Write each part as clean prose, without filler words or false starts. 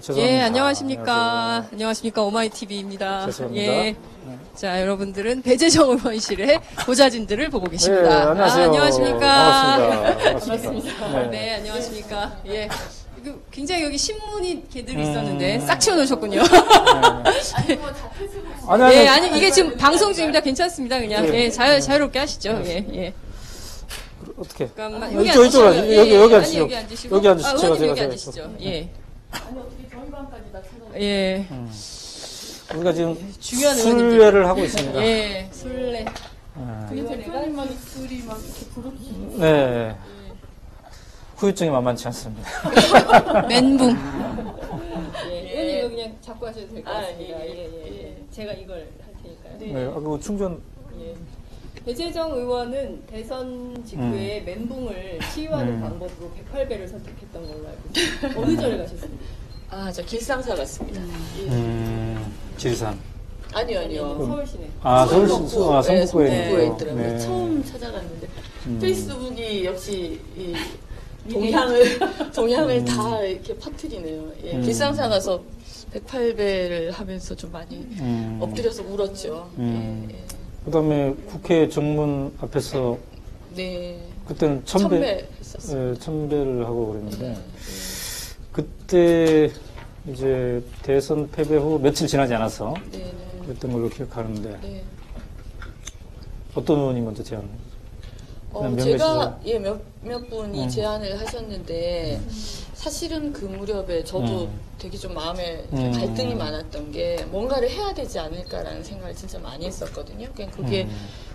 죄송합니다. 예, 안녕하십니까. 안녕하십니까. 오마이TV입니다. 죄송합니다. 예. 자, 여러분들은 배재정 의원실의 보좌진들을 보고 계십니다. 네, 안녕하세요. 안녕하십니까. 반갑습니다. 네, 안녕하십니까. 예. 굉장히 여기 신문이 이렇게들 있었는데 싹 치워놓으셨군요. 아니, 이게 지금 방송 중입니다. 괜찮습니다. 그냥. 예, 자유롭게 하시죠. 예. 어떻게? 잠깐만. 이쪽으로 여기 앉으시죠. 여기 앉으시고. 여기 앉으시죠. 의원님 여기 앉으시죠. 예. 아니 어떻게 전반까지 다 찾아? 예. 우리가 지금 중요한 술회를 하고 있습니다. 예, 술래. 근데 대표님만 술이 막 이렇게 부르시. 네. 후유증이 만만치 않습니다. 멘붕. 의원님 이거 그냥 잡고 하셔도 될 것 같습니다. 예. 제가 이걸 할 테니까요. 네, 그 충전. 예. 배재정 의원은 대선 직후에 멘붕을 치유하는 방법으로 108배를 선택했던 걸로 알고 있습니다. 어느 절에 가셨습니까? 아, 저 길상사 갔습니다. 지리산. 아니요. 서울시내. 성북구에 성북구에 있네요. 있더라고요. 네. 처음 찾아갔는데 페이스북이 역시 이 동향을 다 이렇게 퍼뜨리네요. 예, 길상사 가서 108배를 하면서 좀 많이 엎드려서 울었죠. 그 다음에 국회 정문 앞에서 네. 그때는 1000배 했었어요. 1000배를 하고 그랬는데 그때 이제 대선 패배 후 며칠 지나지 않아서 그랬던 걸로 기억하는데 네. 어떤 의원이 먼저 제안을? 제가 몇 분이 제안을 하셨는데 사실은 그 무렵에 저도 되게 좀 마음에 갈등이 많았던 게 뭔가를 해야 되지 않을까라는 생각을 진짜 많이 했었거든요. 그냥 그게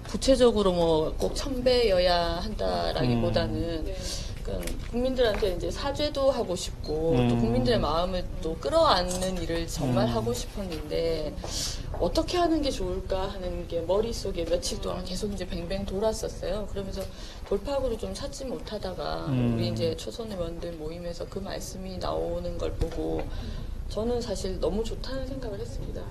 구체적으로 뭐 꼭 1000배여야 한다라기보다는 그러니까 국민들한테 이제 사죄도 하고 싶고 또 국민들의 마음을 또 끌어안는 일을 정말 하고 싶었는데 어떻게 하는 게 좋을까 하는 게 머릿속에 며칠 동안 계속 이제 뱅뱅 돌았었어요. 그러면서 돌파구를 좀 찾지 못하다가 우리 이제 초선 의원들 모임에서 그 말씀이 나오는 걸 보고 저는 사실 너무 좋다는 생각을 했습니다.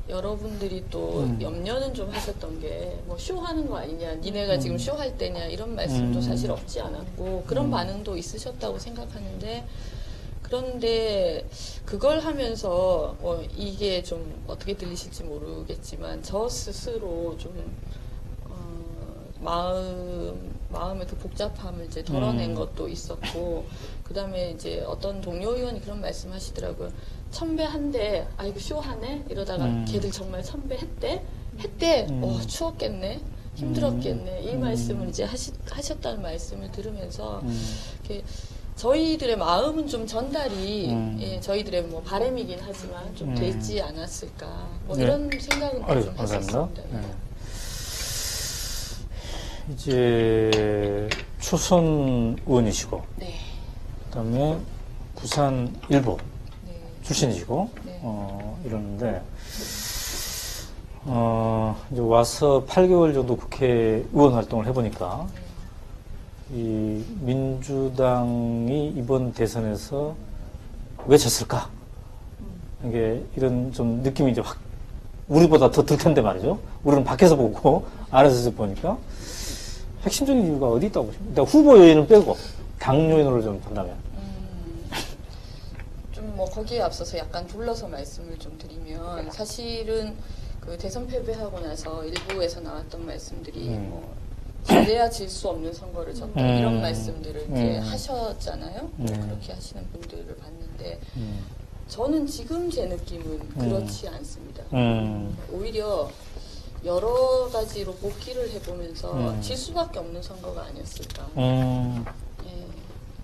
여러분들이 또 염려는 좀 하셨던 게 뭐 쇼하는 거 아니냐, 니네가 지금 쇼할 때냐 이런 말씀도 사실 없지 않았고 그런 반응도 있으셨다고 생각하는데 그런데 그걸 하면서 이게 좀 어떻게 들리실지 모르겠지만 저 스스로 좀 마음의 그 복잡함을 이제 덜어낸 것도 있었고 그 다음에 이제 어떤 동료 의원이 그런 말씀하시더라고요. 1000배 한대, 아이고 쇼하네 이러다가 걔들 정말 1000배 했대. 추웠겠네, 힘들었겠네 이 말씀을 이제 하셨다는 말씀을 들으면서 이렇게 저희들의 마음은 좀 전달이 저희들의 뭐 바람이긴 하지만 좀 되지 않았을까 뭐 이런 생각은 좀 했었습니다. 이제 초선 의원이시고 그다음에 부산 일보 출신이시고 이러는데 이제 와서 8개월 정도 국회의원 활동을 해보니까 이 민주당이 이번 대선에서 왜 졌을까? 이게 이런 좀 느낌이 이제 확 우리보다 더 들 텐데 말이죠. 우리는 밖에서 보고 안에서 보니까 핵심적인 이유가 어디 있다고 보십니까? 후보 요인을 빼고 당 요인으로 좀 본다면. 좀 뭐 거기에 앞서서 약간 둘러서 말씀을 좀 드리면 사실은 그 대선 패배하고 나서 일부에서 나왔던 말씀들이 뭐 질래야 질 수 없는 선거를 졌다 이런 말씀들을 이제 하셨잖아요. 그렇게 하시는 분들을 봤는데 저는 지금 제 느낌은 그렇지 않습니다. 오히려 여러 가지로 복기를 해보면서 질 수밖에 없는 선거가 아니었을까.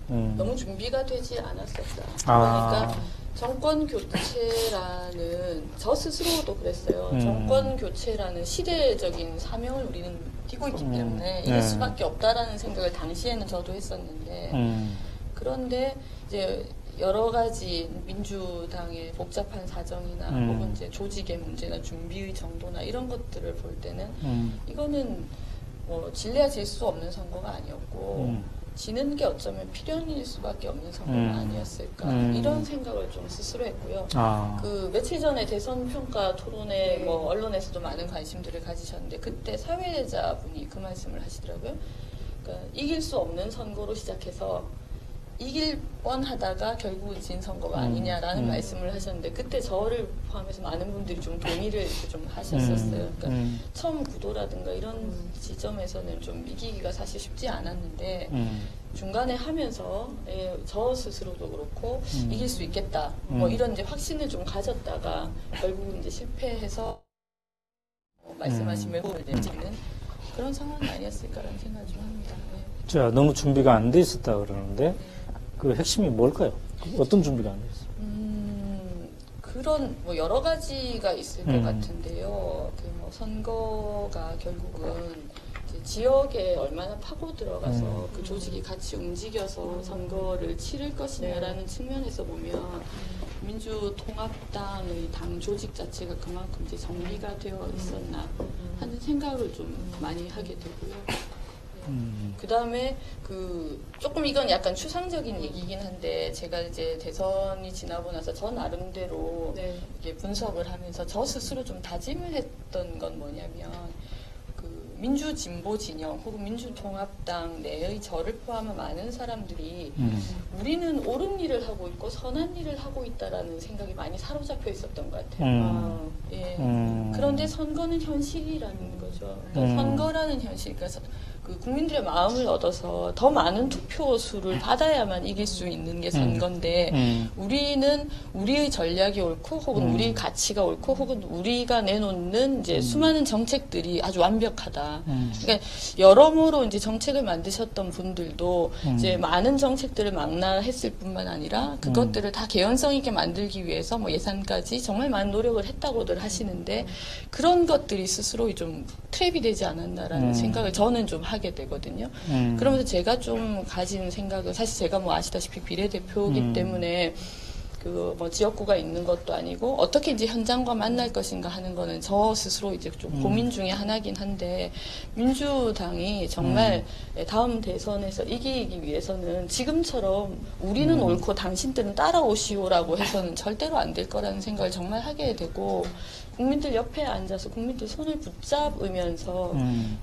너무 준비가 되지 않았었다. 그러니까 정권 교체라는 저 스스로도 그랬어요. 정권 교체라는 시대적인 사명을 우리는 띠고 있기 때문에 이럴 수밖에 없다라는 생각을 당시에는 저도 했었는데 그런데 이제 여러 가지 민주당의 복잡한 사정이나 혹은 이제 조직의 문제나 준비의 정도나 이런 것들을 볼 때는 이거는 뭐 질래야 질 수 없는 선거가 아니었고 지는 게 어쩌면 필연일 수밖에 없는 선거가 아니었을까 이런 생각을 좀 스스로 했고요. 그 며칠 전에 대선 평가 토론에 뭐 언론에서도 많은 관심들을 가지셨는데 그때 사회자분이 그 말씀을 하시더라고요. 그러니까 이길 수 없는 선거로 시작해서 이길 뻔하다가 결국은 진 선거가 아니냐라는 말씀을 하셨는데 그때 저를 포함해서 많은 분들이 좀 동의를 좀 하셨었어요. 그러니까 처음 구도라든가 이런 지점에서는 좀 이기기가 사실 쉽지 않았는데 중간에 하면서 저 스스로도 그렇고 이길 수 있겠다 뭐 이런 이제 확신을 좀 가졌다가 결국은 이제 실패해서 말씀하신 외국을 내지는 그런 상황이 아니었을까라는 생각을 좀 합니다. 네. 자, 너무 준비가 안 돼 있었다 그러는데 그 핵심이 뭘까요? 어떤 준비가 안 돼 있어요? 그런 뭐 여러 가지가 있을 것 같은데요. 그 뭐 선거가 결국은 이제 지역에 얼마나 파고 들어가서 그 조직이 같이 움직여서 선거를 치를 것이냐라는 측면에서 보면 민주통합당의 당 조직 자체가 그만큼 이제 정비가 되어 있었나 하는 생각을 좀 많이 하게 되고요. 그 다음에 조금 이건 약간 추상적인 얘기긴 한데 제가 이제 대선이 지나고 나서 저 나름대로 네. 이게 분석을 하면서 저 스스로 좀 다짐을 했던 건 뭐냐면 민주진보 진영 혹은 민주통합당 내의 저를 포함한 많은 사람들이 우리는 옳은 일을 하고 있고 선한 일을 하고 있다라는 생각이 많이 사로잡혀 있었던 것 같아요. 예. 그런데 선거는 현실이라는 거죠. 그러니까 선거라는 현실, 그러니까 그 국민들의 마음을 얻어서 더 많은 투표수를 받아야만 이길 수 있는 게 선거인데 우리는 우리의 전략이 옳고 혹은 우리의 가치가 옳고 혹은 우리가 내놓는 이제 수많은 정책들이 아주 완벽하다. 그러니까 여러모로 이제 정책을 만드셨던 분들도 이제 많은 정책들을 망라했을 뿐만 아니라 그것들을 다 개연성 있게 만들기 위해서 뭐 예산까지 정말 많은 노력을 했다고들 하시는데 그런 것들이 스스로 좀 트랩이 되지 않았나라는 생각을 저는 좀 하게 되거든요. 그러면서 제가 좀 가진 생각은 사실 제가 뭐 아시다시피 비례대표이기 때문에 그 뭐 지역구가 있는 것도 아니고 어떻게 이제 현장과 만날 것인가 하는 거는 저 스스로 이제 좀 고민 중에 하나긴 한데 민주당이 정말 다음 대선에서 이기기 위해서는 지금처럼 우리는 옳고 당신들은 따라오시오라고 해서는 절대로 안 될 거라는 생각을 정말 하게 되고 국민들 옆에 앉아서 국민들 손을 붙잡으면서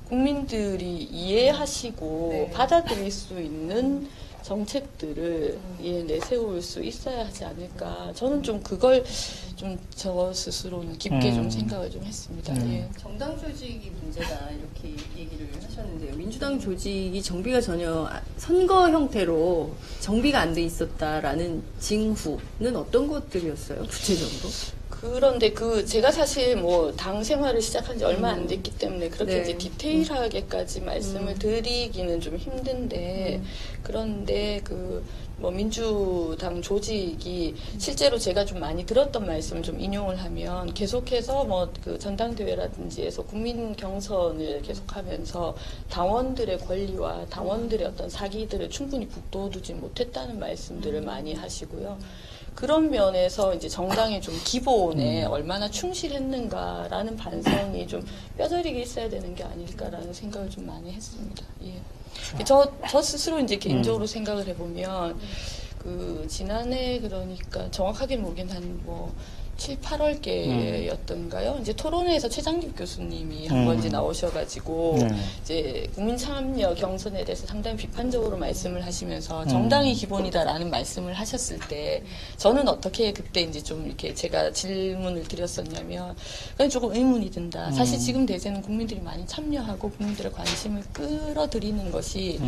국민들이 이해하시고 네. 받아들일 수 있는 정책들을 내세울 수 있어야 하지 않을까. 저는 좀 그걸 좀 저 스스로는 깊게 좀 생각을 좀 했습니다. 예. 정당 조직이 문제다 이렇게 얘기를 하셨는데요. 민주당 조직이 정비가 전혀 선거 형태로 정비가 안 돼 있었다라는 징후는 어떤 것들이었어요? 구체적으로? 그런데 제가 사실 뭐 당 생활을 시작한 지 얼마 안 됐기 때문에 그렇게 네. 이제 디테일하게까지 말씀을 드리기는 좀 힘든데 그런데 뭐 민주당 조직이 실제로 제가 좀 많이 들었던 말씀을 좀 인용을 하면 계속해서 뭐 그 전당대회라든지에서 국민 경선을 계속하면서 당원들의 권리와 당원들의 어떤 사기들을 충분히 북돋우지 못했다는 말씀들을 많이 하시고요. 그런 면에서 이제 정당의 좀 기본에 얼마나 충실했는가라는 반성이 좀 뼈저리게 있어야 되는 게 아닐까라는 생각을 좀 많이 했습니다. 예. 저 스스로 이제 개인적으로 생각을 해보면 지난해 그러니까 정확하게 모르긴 한 뭐 7, 8월께였던가요? 이제 토론회에서 최장립 교수님이 한번 이제 나오셔가지고 이제 국민 참여 경선에 대해서 상당히 비판적으로 말씀을 하시면서 정당이 기본이다라는 말씀을 하셨을 때 저는 어떻게 그때 이제 좀 이렇게 제가 질문을 드렸었냐면 그냥 조금 의문이 든다. 사실 지금 대세는 국민들이 많이 참여하고 국민들의 관심을 끌어들이는 것이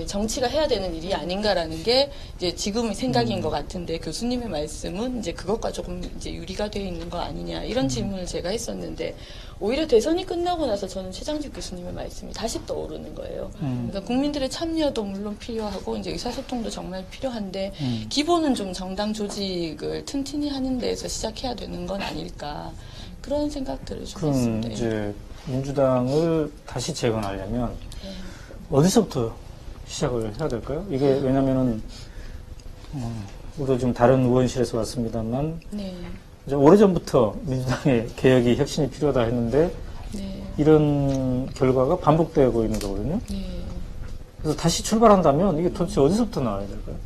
정치가 해야 되는 일이 아닌가라는 게 이제 지금의 생각인 것 같은데 교수님의 말씀은 이제 그것과 조금 이제 유리가 되어 있는 거 아니냐 이런 질문을 제가 했었는데 오히려 대선이 끝나고 나서 저는 최장집 교수님의 말씀이 다시 떠오르는 거예요. 그러니까 국민들의 참여도 물론 필요하고 이제 의사소통도 정말 필요한데 기본은 좀 정당 조직을 튼튼히 하는 데에서 시작해야 되는 건 아닐까 그런 생각들을 좀 그럼 했습니다. 이제 민주당을 다시 재건하려면 어디서부터 시작을 해야 될까요? 이게 왜냐면은 우리도 지금 다른 의원실에서 왔습니다만 네. 이제 오래전부터 민주당의 개혁이 혁신이 필요하다 했는데 네. 이런 결과가 반복되고 있는 거거든요. 네. 그래서 다시 출발한다면 이게 도대체 어디서부터 나와야 될까요?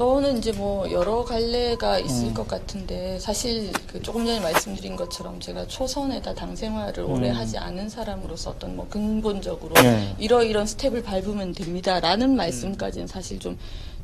저는 이제 뭐 여러 갈래가 있을 것 같은데 사실 그 조금 전에 말씀드린 것처럼 제가 초선에다 당 생활을 오래 하지 않은 사람으로서 어떤 뭐 근본적으로 이러이런 스텝을 밟으면 됩니다라는 말씀까지는 사실 좀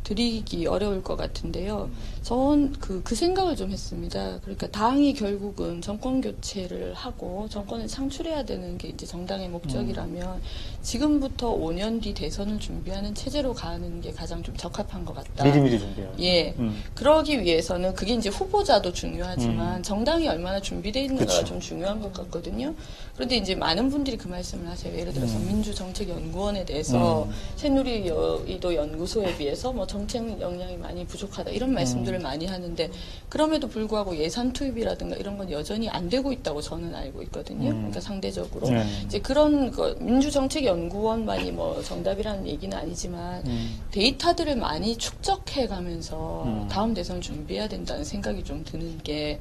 드리기 어려울 것 같은데요. 전 그 생각을 좀 했습니다. 그러니까 당이 결국은 정권 교체를 하고 정권을 창출해야 되는 게 이제 정당의 목적이라면 지금부터 5년 뒤 대선을 준비하는 체제로 가는 게 가장 좀 적합한 것 같다. 미리미리 준비해요. 예. 그러기 위해서는 그게 이제 후보자도 중요하지만 정당이 얼마나 준비되어 있는가가 좀 중요한 것 같거든요. 그런데 이제 많은 분들이 그 말씀을 하세요. 예를 들어서 민주정책연구원에 대해서 새누리여의도 연구소에 비해서 뭐 정책 역량이 많이 부족하다 이런 말씀들을 많이 하는데 그럼에도 불구하고 예산 투입이라든가 이런 건 여전히 안 되고 있다고 저는 알고 있거든요. 그러니까 상대적으로 이제 그런 거 민주정책연구원만이 뭐 정답이라는 얘기는 아니지만 데이터들을 많이 축적해가면서 다음 대선을 준비해야 된다는 생각이 좀 드는 게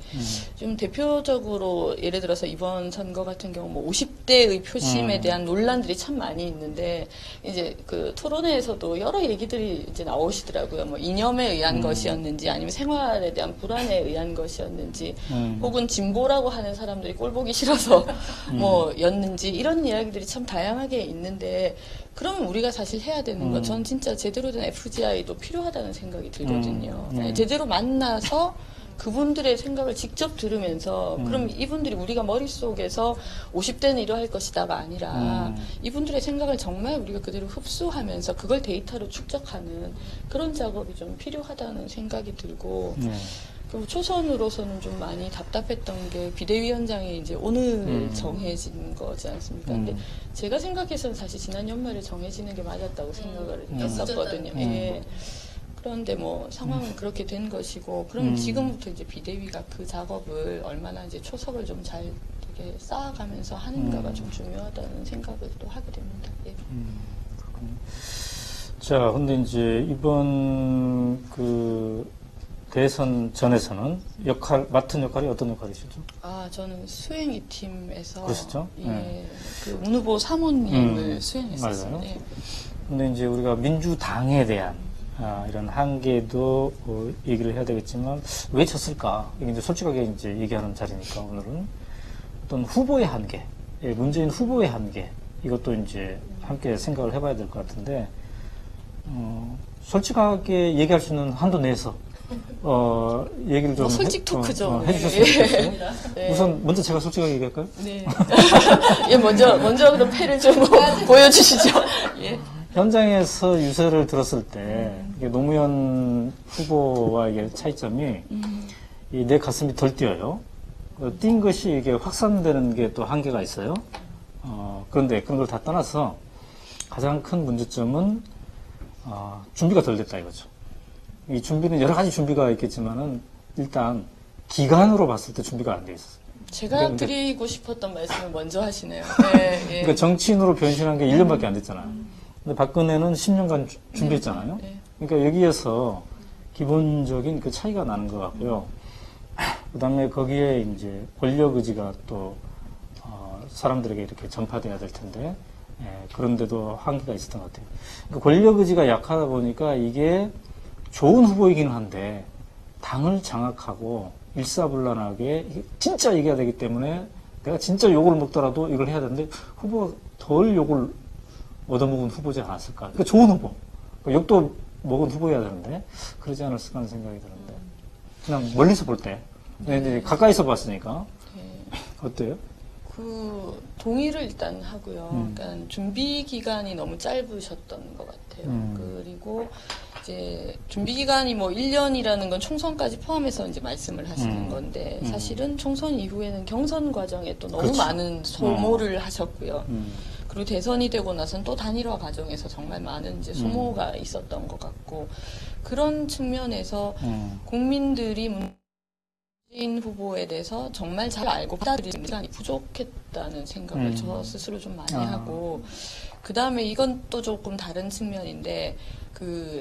좀 대표적으로 예를 들어서 이번 선거 같은 경우 뭐 50대의 표심에 대한 논란들이 참 많이 있는데 이제 그 토론회에서도 여러 얘기들이 이제 나오시더라고요. 뭐 이념에 의한 것이었는지 아니면 생활에 대한 불안에 의한 것이었는지 혹은 진보라고 하는 사람들이 꼴보기 싫어서 뭐였는지 이런 이야기들이 참 다양하게 있는데 그러면 우리가 사실 해야 되는 건 전 진짜 제대로 된 FGI도 필요하다는 생각이 들거든요. 제대로 만나서 그분들의 생각을 직접 들으면서 그럼 이분들이 우리가 머릿속에서 50대는 이러할 것이다가 아니라 이분들의 생각을 정말 우리가 그대로 흡수하면서 그걸 데이터로 축적하는 그런 작업이 좀 필요하다는 생각이 들고 그리고 초선으로서는 좀 많이 답답했던 게 비대위원장이 이제 오늘 정해진 거지 않습니까? 근데 제가 생각해서는 사실 지난 연말에 정해지는 게 맞았다고 생각을 했었거든요. 예. 그런데 뭐 상황은 그렇게 된 것이고 그럼 지금부터 이제 비대위가 그 작업을 얼마나 이제 초석을 좀 잘 되게 쌓아가면서 하는가가 좀 중요하다는 생각을 또 하게 됩니다. 예. 그렇군요. 자, 근데 이제 이번 그 대선 전에서는 맡은 역할이 어떤 역할이시죠? 아, 저는 수행위 팀에서 그러시죠? 예, 그 문 후보 사모님을 수행했었어요. 맞아요. 예. 근데 이제 우리가 민주당에 대한 이런 한계도 얘기를 해야 되겠지만 왜 졌을까? 이게 이제 솔직하게 이제 얘기하는 자리니까 오늘은 어떤 후보의 한계, 문재인 후보의 한계 이것도 이제 함께 생각을 해봐야 될 것 같은데 솔직하게 얘기할 수 있는 한도 내에서 얘기를 좀 솔직 토크죠. 해주셨으면 좋겠어요. 네. 우선 먼저 제가 솔직하게 얘기할까요? 네. 예, 먼저 그럼 패를 좀 보여주시죠. 예. 현장에서 유세를 들었을 때 이게 노무현 후보와 이게 차이점이 내 가슴이 덜 뛰어요. 뛴 것이 이게 확산되는 게 또 한계가 있어요. 그런데 그런 걸 다 떠나서 가장 큰 문제점은 준비가 덜 됐다 이거죠. 이 준비는 여러 가지 준비가 있겠지만은 일단 기간으로 봤을 때 준비가 안 돼 있었어요. 제가 드리고 싶었던 말씀을 먼저 하시네요. 네, 예. 그러니까 정치인으로 변신한 게 1년밖에 안 됐잖아요. 근데 박근혜는 10년간 준비했잖아요. 네. 그러니까 여기에서 기본적인 그 차이가 나는 것 같고요. 그 다음에 거기에 이제 권력 의지가 또, 사람들에게 이렇게 전파돼야 될 텐데, 그런데도 한계가 있었던 것 같아요. 그러니까 권력 의지가 약하다 보니까 이게 좋은 후보이기는 한데, 당을 장악하고 일사불란하게 진짜 얘기해야 되기 때문에 내가 진짜 욕을 먹더라도 이걸 해야 되는데 후보가 덜 욕을 얻어먹은 후보지 않았을까. 그러니까 좋은 후보. 욕도 먹은 후보여야 되는데 그러지 않았을까 하는 생각이 드는데 그냥 멀리서 볼 때 가까이서 봤으니까 어때요? 그 동의를 일단 하고요. 그러니까 준비 기간이 너무 짧으셨던 것 같아요. 그리고 이제 준비 기간이 뭐 1년이라는 건 총선까지 포함해서 이제 말씀을 하시는 건데 사실은 총선 이후에는 경선 과정에 또 너무 그렇죠. 많은 소모를 하셨고요. 그리고 대선이 되고 나선 또 단일화 과정에서 정말 많은 이제 소모가 있었던 것 같고 그런 측면에서 국민들이 문재인 후보에 대해서 정말 잘 알고 받아들이는 시간이 부족했다는 생각을 저 스스로 좀 많이 하고 그 다음에 이건 또 조금 다른 측면인데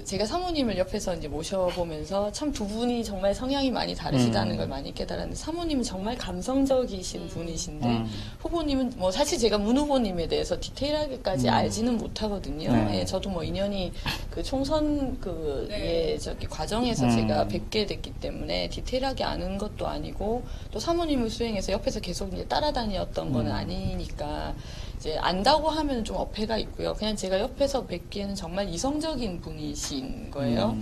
제가 사모님을 옆에서 이제 모셔보면서 참 두 분이 정말 성향이 많이 다르시다는 걸 많이 깨달았는데, 사모님은 정말 감성적이신 분이신데, 후보님은 뭐 사실 제가 문 후보님에 대해서 디테일하게까지 알지는 못하거든요. 네. 예, 저도 뭐 인연이 그 총선 네. 저기 과정에서 제가 뵙게 됐기 때문에 디테일하게 아는 것도 아니고, 또 사모님을 수행해서 옆에서 계속 이제 따라다녔던 거는 아니니까, 이제 안다고 하면 좀 어폐가 있고요. 그냥 제가 옆에서 뵙기에는 정말 이성적인 분이신 거예요.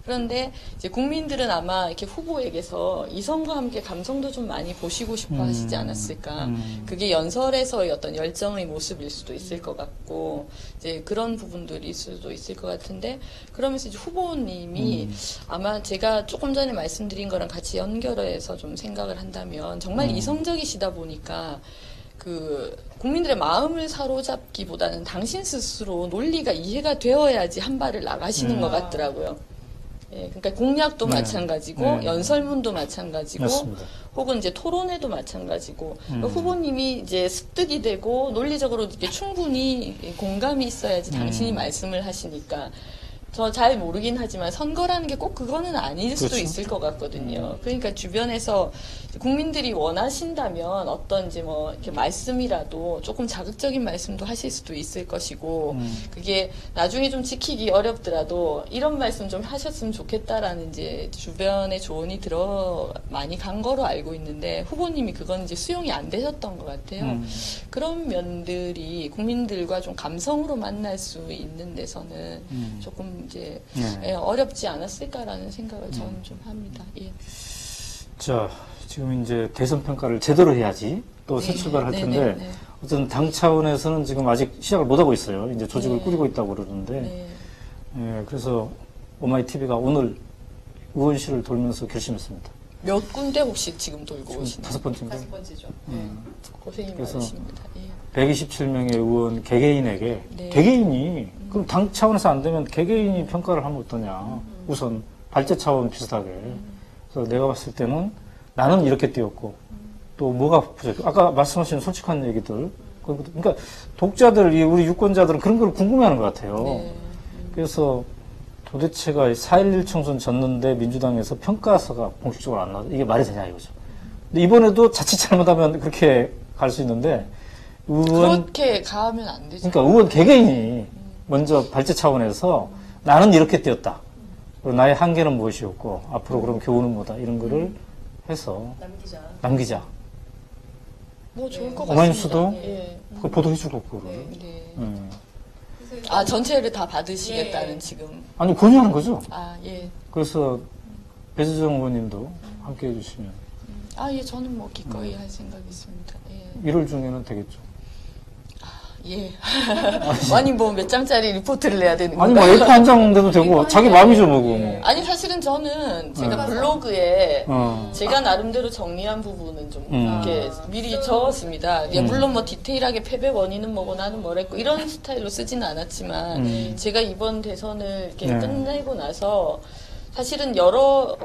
그런데 이제 국민들은 아마 이렇게 후보에게서 이성과 함께 감성도 좀 많이 보시고 싶어 하시지 않았을까. 그게 연설에서의 어떤 열정의 모습일 수도 있을 것 같고, 이제 그런 부분들일 수도 있을 것 같은데, 그러면서 이제 후보님이 아마 제가 조금 전에 말씀드린 거랑 같이 연결해서 좀 생각을 한다면, 정말 이성적이시다 보니까 국민들의 마음을 사로잡기보다는 당신 스스로 논리가 이해가 되어야지 한 발을 나가시는 것 같더라고요. 예, 그러니까 공약도 마찬가지고, 연설문도 마찬가지고, 맞습니다. 혹은 이제 토론회도 마찬가지고, 후보님이 이제 습득이 되고, 논리적으로 이렇게 충분히 공감이 있어야지 당신이 말씀을 하시니까, 저 잘 모르긴 하지만 선거라는 게 꼭 그거는 아닐 수도 그렇죠. 있을 것 같거든요. 그러니까 주변에서 국민들이 원하신다면 어떤 이제 뭐 이렇게 말씀이라도 조금 자극적인 말씀도 하실 수도 있을 것이고, 그게 나중에 좀 지키기 어렵더라도 이런 말씀 좀 하셨으면 좋겠다라는 이제 주변의 조언이 많이 간 거로 알고 있는데, 후보님이 그건 이제 수용이 안 되셨던 것 같아요. 그런 면들이 국민들과 좀 감성으로 만날 수 있는 데서는 조금 이제 어렵지 않았을까라는 생각을 저는 좀 합니다. 예. 자, 지금 이제 대선 평가를 제대로 해야지 또 새 출발할 텐데, 어쨌든 당 차원에서는 지금 아직 시작을 못 하고 있어요. 이제 조직을 꾸리고 있다고 그러는데, 그래서 오마이TV가 오늘 의원실을 돌면서 결심했습니다. 몇 군데 혹시 지금 돌고 오시나요? 5번째인가? 5번째죠. 고생이 그래서 많으십니다. 예. 127명의 의원 개개인에게, 개개인이, 그럼 당 차원에서 안 되면 개개인이 평가를 하면 어떠냐. 우선 발제 차원 비슷하게. 그래서 내가 봤을 때는 나는 이렇게 뛰었고, 또 뭐가 부족해. 아까 말씀하신 솔직한 얘기들. 그러니까 독자들, 우리 유권자들은 그런 걸 궁금해하는 것 같아요. 그래서 도대체가 4.11 총선 졌는데 민주당에서 평가서가 공식적으로 안 나와. 이게 말이 되냐 이거죠. 근데 이번에도 자칫 잘못하면 그렇게 갈 수 있는데, 그렇게 가면 안 되죠. 그러니까 의원 개개인이 먼저 발제 차원에서 나는 이렇게 뛰었다. 그리고 나의 한계는 무엇이었고, 앞으로 그럼 교훈은 뭐다. 이런 거를 해서 남기자. 뭐 좋을 것 같습니다. 오마이뉴스도 예. 그걸 보도해주고, 그거를. 네. 그래서 전체를 다 받으시겠다는 지금. 아니, 권유하는 거죠. 예. 그래서 배재정 의원님도 함께 해주시면 예, 저는 뭐 기꺼이 할 생각이 있습니다. 예. 1월 중에는 되겠죠. 예. 아니, 뭐 몇 장짜리 리포트를 내야 되는 아니, 건가요? 뭐 A4 한 장 내도 되고, 자기 마음이죠, 뭐, 그거. 뭐. 아니, 사실은 저는 제가 블로그에 어. 제가 나름대로 정리한 부분은 좀 이렇게 미리 적었습니다. 예, 물론 뭐 디테일하게 패배 원인은 뭐고 나는 뭐랬고 이런 스타일로 쓰지는 않았지만 제가 이번 대선을 이렇게 끝내고 나서 사실은 여러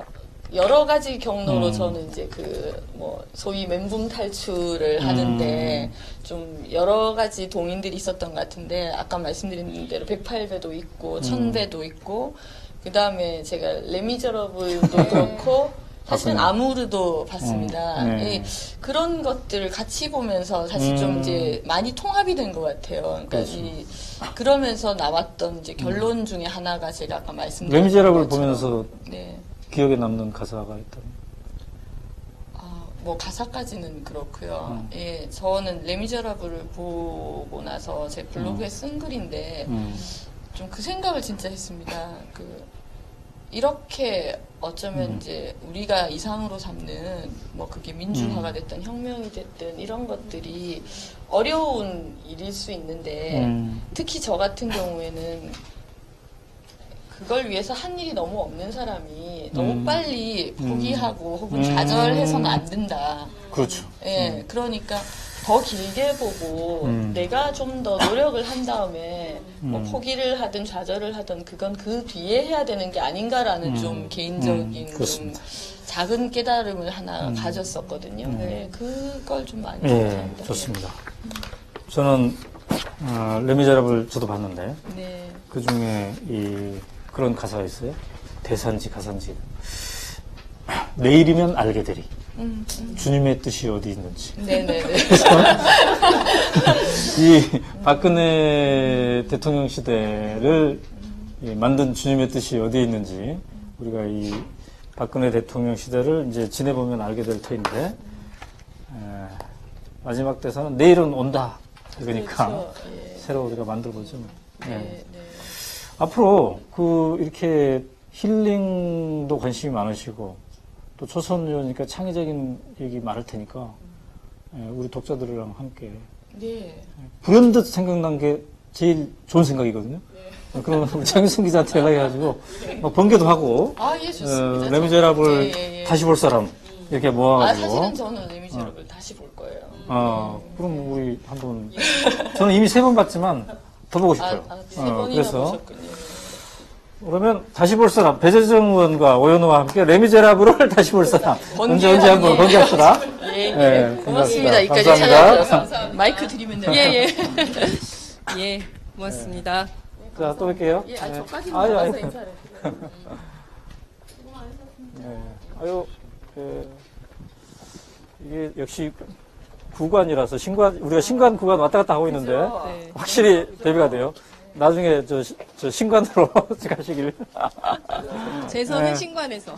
가지 경로로 저는 이제 뭐 소위 멘붕 탈출을 하는데 좀 여러 가지 동인들이 있었던 것 같은데, 아까 말씀드린 대로 108배도 있고 1000배도 있고, 그 다음에 제가 레미저러블도 그렇고 사실은 아무르도 봤습니다. 그런 것들을 같이 보면서 사실 좀 이제 많이 통합이 된 것 같아요. 그러니까 그러면서 나왔던 이제 결론 중에 하나가 제가 아까 말씀드린 레미제라블 보면서 네. 기억에 남는 가사가 있다면? 뭐 가사까지는 그렇고요. 예, 저는 레미제라블을 보고 나서 제 블로그에 쓴 글인데 좀 그 생각을 진짜 했습니다. 이렇게 어쩌면 이제 우리가 이상으로 삼는 뭐 그게 민주화가 됐든 혁명이 됐든 이런 것들이 어려운 일일 수 있는데 특히 저 같은 경우에는 그걸 위해서 한 일이 너무 없는 사람이 너무 빨리 포기하고 혹은 좌절해서는 안 된다. 그렇죠. 예, 그러니까 더 길게 보고 내가 좀 더 노력을 한 다음에 뭐 포기를 하든 좌절을 하든 그건 그 뒤에 해야 되는 게 아닌가라는 좀 개인적인 좀 작은 깨달음을 하나 가졌었거든요. 네, 그걸 좀 많이 생각합니다. 좋습니다. 저는 레미제라블 저도 봤는데 네. 그 중에 그런 가사가 있어요. 대산지, 가산지. 내일이면 알게 되리. 주님의 뜻이 어디 있는지. 네네네. 이 박근혜 대통령 시대를 만든 주님의 뜻이 어디에 있는지 우리가 이 박근혜 대통령 시대를 이제 지내보면 알게 될 터인데 마지막 대사는 내일은 온다. 그러니까 그렇죠. 예. 새로 우리가 만들어보죠. 네, 네. 앞으로 이렇게 힐링도 관심이 많으시고 또 초선의원이니까 창의적인 얘기 많을 테니까 우리 독자들이랑 함께 네. 불현듯 생각난 게 제일 좋은 생각이거든요. 그러면 우리 장윤성 기자한테 연락해가지고 막 번개도 하고 예, 좋습니다. 레미제라블 예. 다시 볼 사람 이렇게 모아가지고 사실은 저는 레미제라블 다시 볼 거예요. 그럼 우리 한번 저는 이미 3번 봤지만 더 보고 싶어요. 세 번이나 그래서 보셨군요. 그러면 다시 볼 사람 배재정 의원과 오연호와 함께 레미제라블을 다시 볼 사람 언제 한번 번개합시다. 예. 고맙습니다. 여기까지 감사합니다. 찾아주셔서 마이크 드리면 돼요. 예, 고맙습니다. 자, 또 뵐게요. 예, 저까지는 아유, 나가서 아유. 인사를. 이게 역시 구간이라서 우리가 신관 구간 왔다 갔다 하고 있는데 네. 확실히 대비가 돼요. 나중에 저 신관으로 가시길. 제 선은 네. 신관에서.